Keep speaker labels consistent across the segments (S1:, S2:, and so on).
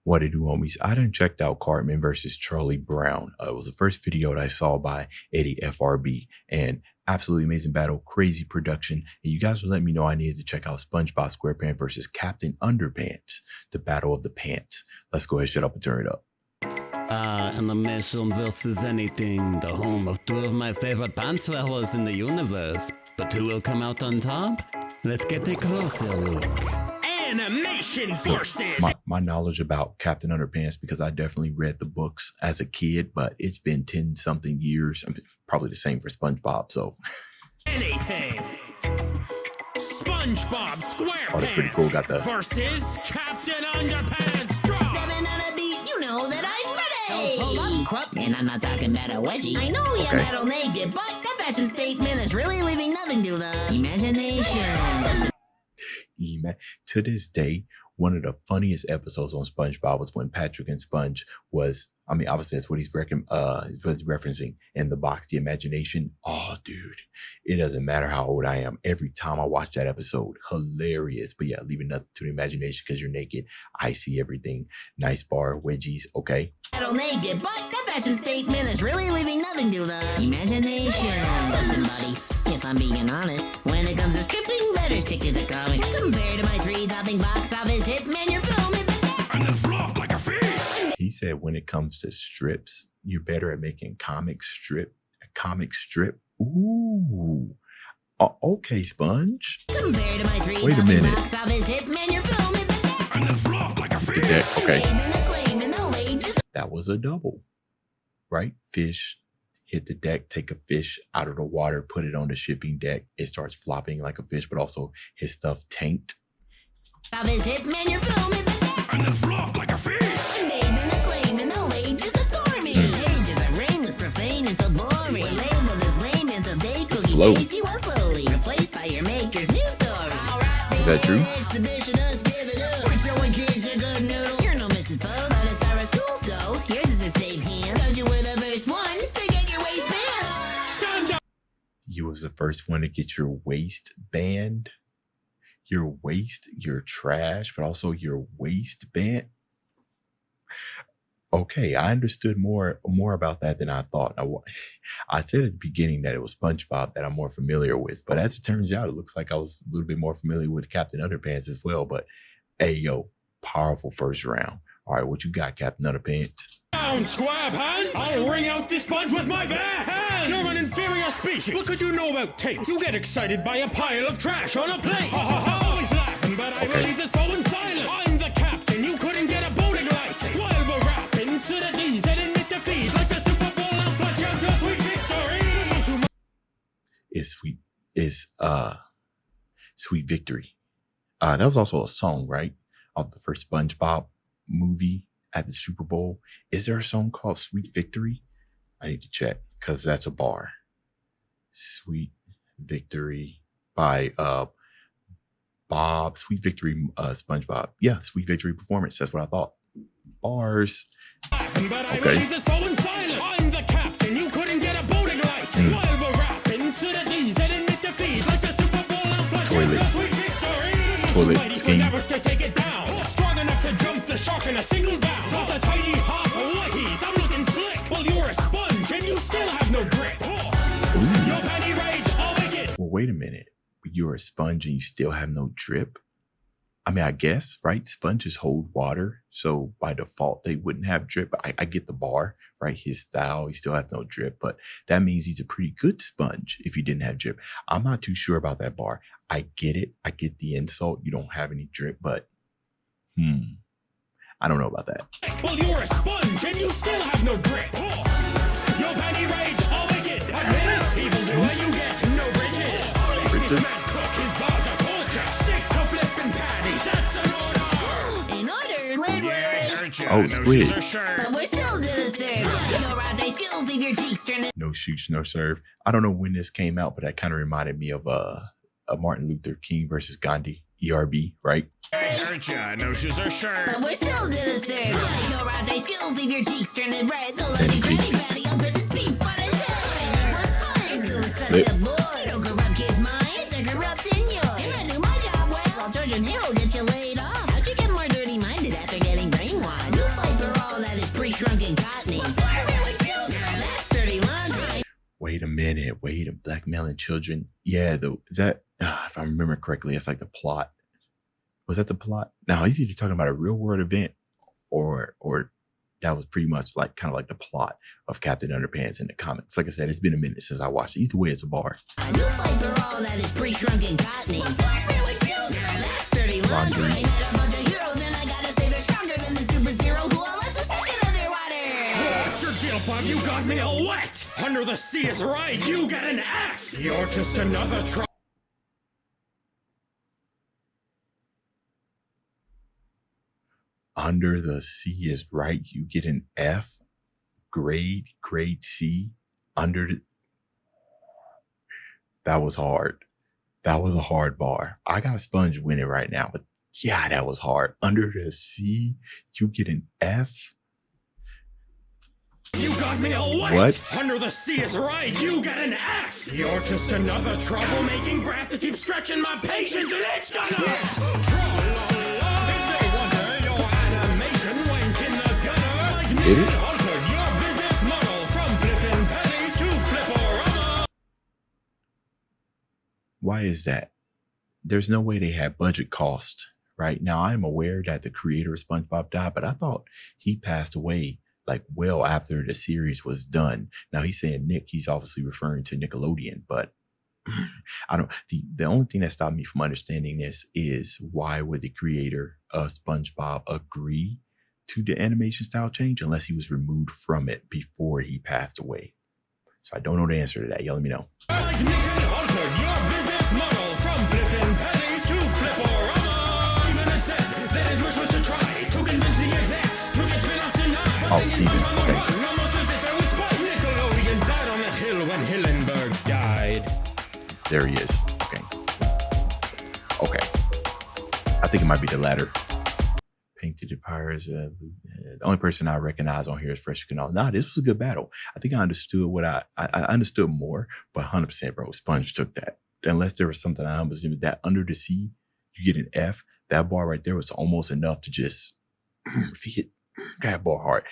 S1: What it do, homies? I done checked out Cartman versus Charlie Brown. It was the first video that I saw by Eddiefrb, and absolutely amazing battle, crazy production. And you guys were letting me know I needed to check out SpongeBob SquarePants versus Captain Underpants, the battle of the pants. Let's go ahead, shut up, and turn it up.
S2: Animation versus anything, the home of two of my favorite pants wearers in the universe. But who will come out on top? Let's get a closer look.
S3: Animation versus.
S1: My knowledge about Captain Underpants, because I definitely read the books as a kid, but it's been 10 something years. I mean, probably the same for SpongeBob. So
S3: anything. SpongeBob SquarePants.
S1: Oh, that's pretty cool. Got the
S3: versus Captain Underpants. Draw.
S4: Stepping on a beat, you know that I'm ready. Hold up, Krupp, and I'm not talking about a wedgie. I know you battle naked, but that fashion statement is really leaving nothing to the imagination.
S1: To this day, one of the funniest episodes on SpongeBob was when Patrick and Sponge was, I mean, obviously that's what he's referencing in the box, the imagination. Oh, dude, it doesn't matter how old I am. Every time I watch that episode, hilarious. But yeah, leaving nothing to the imagination because you're naked. I see everything. Nice bar, wedgies, okay?
S4: Battle naked, but that fashion statement is really leaving nothing to the imagination. Listen, buddy, if I'm being honest, when it comes to stripping, better stick to the comics. Compared to my 3-topping box office hits, man, you're filming the
S3: and then flop like a fish.
S1: He said when it comes to strips, you're better at making a comic strip. Ooh. Okay, Sponge.
S4: Compared to my 3
S1: Wait a minute.
S4: box office hits, man, you're filming the
S3: and then flop like a fish.
S1: Okay. That was a double, right? Fish hit the deck, take a fish out of the water, put it on the shipping deck. It starts flopping like a fish, but also his stuff tanked.
S4: Of his hits, man, you're filming the
S3: and then flop like a fish.
S1: Is
S4: he was slowly replaced by your maker's new story.
S1: Is that true?
S4: Exhibition, us give it up. We're showing kids a good noodle. You're no Mrs. Poe, but as far as schools go, yours is a safe hand. Cause you were the first one to get your waist banned.
S3: Stand up.
S1: You was the first one to get your waist banned. Your waist, your trash, but also your waist banned. Okay, I understood more about that than I thought. I said at the beginning that it was SpongeBob that I'm more familiar with, but as it turns out, it looks like I was a little bit more familiar with Captain Underpants as well. But hey, yo, powerful first round. All right, what you got, Captain Underpants?
S3: Down, SquarePants! I'll wring out this sponge with my bare hands! You're an inferior species! What could you know about taste? You get excited by a pile of trash on a plate! Ha ha ha! Always laughing, but I believe this fallen silent! I'm the captain, you couldn't get a boating license! While we're rapping to the D's and admit defeat, like the Super Bowl and flash out your sweet victory!
S1: Sweet Victory. That was also a song, right? Of the first SpongeBob movie at the Super Bowl. Is there a song called Sweet Victory? I need to check because that's a bar. Sweet Victory by Sweet Victory SpongeBob. Yeah, Sweet Victory Performance. That's what I thought. Bars. Okay.
S3: I'm the captain. You couldn't get a boating license. While we're rapping to the D's and admit defeat, like the Super Bowl and flash out your sweet victory.
S1: Toilet scheme.
S3: Never to take it down. Strong enough to jump the shark in a single bound. With a tiny hop of whiteys, I'm looking slick. Well, you're a sponge and you still have no grip. Your penny rage, all wicked.
S1: Well, wait a minute. You're a sponge and you still have no drip? I mean, I guess, right? Sponges hold water. So by default, they wouldn't have drip. I get the bar, right? His style, he still has no drip. But that means he's a pretty good sponge if he didn't have drip. I'm not too sure about that bar. I get it. I get the insult. You don't have any drip, but I don't know about that.
S3: Well, you're a sponge and you still have no grip. Your penny rage, all wicked. Even the way you get no bridges. This man cook, his bars are culture. Stick to flipping patties, that's an order.
S4: In order, Squidward.
S1: Oh, Squid.
S4: But we're still gonna serve. Your latte skills leave your cheeks turning.
S1: No shoots, no serve. I don't know when this came out, but that kind of reminded me of Martin Luther King versus Gandhi. ERB, right?
S3: No shoes or shirt.
S4: But we're still gonna serve. Your latte skills leave your cheeks turning red. So let me Krabby Patty up in this beef fun and time. We're fun. School is such a boy. Don't corrupt kids' minds. They're corrupting yours. And I do my job well. While George and Harold get you laid off. How'd you get more dirty-minded after getting brainwashed?
S1: minute. Wait, blackmailing children. Yeah, that if I remember correctly, it's like the plot. Was that the plot? Now he's either talking about a real world event or that was pretty much like kind of like the plot of Captain Underpants in the comics. Like I said, it's been a minute since I watched it. Either way, it's a bar.
S4: I do fight for all that is pre-shrunken cottony. Really cute, girl, that's dirty laundry. I met a bunch of heroes and I gotta say they're stronger than the super zero who all last a second underwater.
S3: What's your deal, Bob? You got me all wet. Under the sea is right. You get an F. You're just another
S1: Under the sea is right. You get an F. Grade C. That was hard. That was a hard bar. I got Sponge winning right now, but yeah, that was hard. Under the sea, you get an F.
S3: You got me all wet.
S1: What?
S3: Under the sea is right. You get an F. You're just another troublemaking brat that keeps stretching my patience, and it's gonna. It's no wonder your animation went in the gutter. Like
S1: Did
S3: me
S1: it?
S3: altered your business model from flipping pennies to flip-orama.
S1: Why is that? There's no way they had budget cost, right? Now, I'm aware that the creator of SpongeBob died, but I thought he passed away like well after the series was done. Now, he's saying Nick, he's obviously referring to Nickelodeon, but I don't, the only thing that stopped me from understanding this is why would the creator of SpongeBob agree to the animation style change unless he was removed from it before he passed away? So I don't know the answer to that. Y'all let me know.
S3: Like Nick had altered your business model from flipping pennies to flip-orama. Even it said that his wish was to try to convince the execs to get Phineas and I.
S1: Oh, Steven. Okay.
S3: Almost as if it was fun. Nickelodeon died on the hill when Hillenburg died.
S1: There he is. Okay. Okay. I think it might be the latter. Painted the Pirates. The only person I recognize on here is Fresh Canal. Nah, this was a good battle. I think I understood what I understood more, but 100%, bro. Sponge took that. Unless there was something I was doing that under the sea, you get an F. That bar right there was almost enough to just if you hit that bar hard.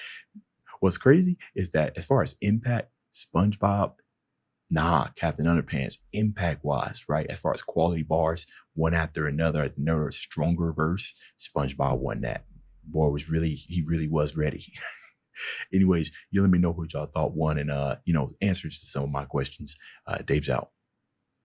S1: What's crazy is that as far as impact, SpongeBob, Captain Underpants, impact wise, right? As far as quality bars, one after another stronger verse, SpongeBob won that. Boy was he really was ready. Anyways, you let me know what y'all thought won and answers to some of my questions. Dave's out.